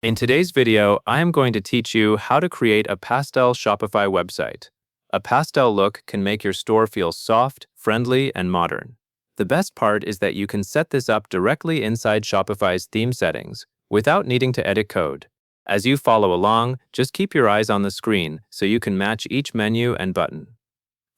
In today's video, I am going to teach you how to create a pastel Shopify website. A pastel look can make your store feel soft, friendly, and modern. The best part is that you can set this up directly inside Shopify's theme settings without needing to edit code. As you follow along, just keep your eyes on the screen so you can match each menu and button.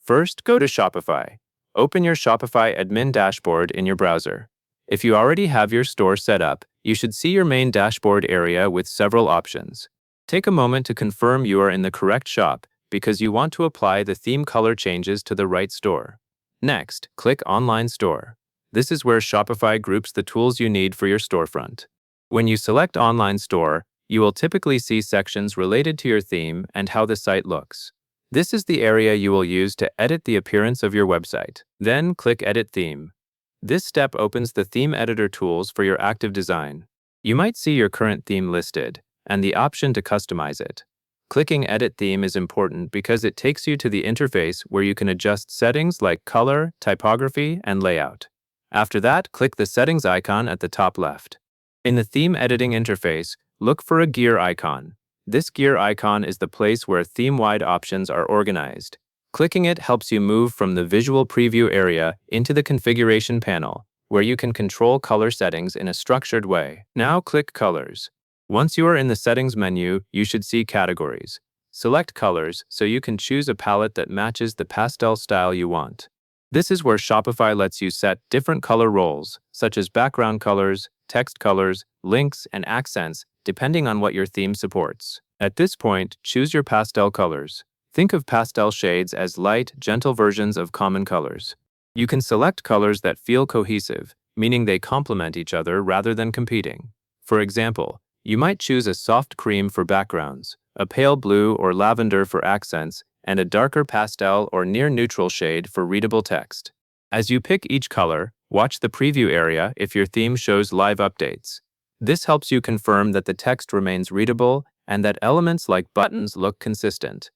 First, go to Shopify. Open your Shopify admin dashboard in your browser. If you already have your store set up, you should see your main dashboard area with several options. Take a moment to confirm you are in the correct shop because you want to apply the theme color changes to the right store. Next, click Online Store. This is where Shopify groups the tools you need for your storefront. When you select Online Store, you will typically see sections related to your theme and how the site looks. This is the area you will use to edit the appearance of your website. Then click Edit Theme. This step opens the theme editor tools for your active design. You might see your current theme listed and the option to customize it. Clicking Edit Theme is important because it takes you to the interface where you can adjust settings like color, typography, and layout. After that, click the settings icon at the top left. In the theme editing interface, look for a gear icon. This gear icon is the place where theme-wide options are organized. Clicking it helps you move from the visual preview area into the configuration panel, where you can control color settings in a structured way. Now click Colors. Once you are in the Settings menu, you should see Categories. Select Colors so you can choose a palette that matches the pastel style you want. This is where Shopify lets you set different color roles, such as background colors, text colors, links, and accents, depending on what your theme supports. At this point, choose your pastel colors. Think of pastel shades as light, gentle versions of common colors. You can select colors that feel cohesive, meaning they complement each other rather than competing. For example, you might choose a soft cream for backgrounds, a pale blue or lavender for accents, and a darker pastel or near-neutral shade for readable text. As you pick each color, watch the preview area if your theme shows live updates. This helps you confirm that the text remains readable and that elements like buttons look consistent.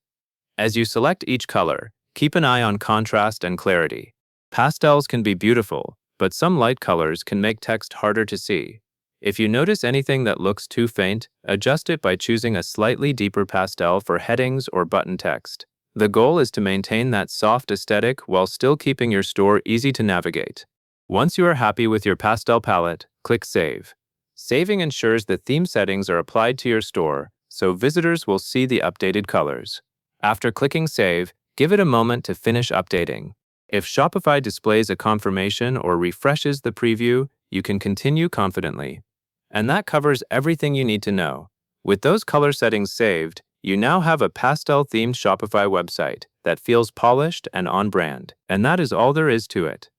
As you select each color, keep an eye on contrast and clarity. Pastels can be beautiful, but some light colors can make text harder to see. If you notice anything that looks too faint, adjust it by choosing a slightly deeper pastel for headings or button text. The goal is to maintain that soft aesthetic while still keeping your store easy to navigate. Once you are happy with your pastel palette, click Save. Saving ensures the theme settings are applied to your store, so visitors will see the updated colors. After clicking Save, give it a moment to finish updating. If Shopify displays a confirmation or refreshes the preview, you can continue confidently. And that covers everything you need to know. With those color settings saved, you now have a pastel-themed Shopify website that feels polished and on brand. And that is all there is to it.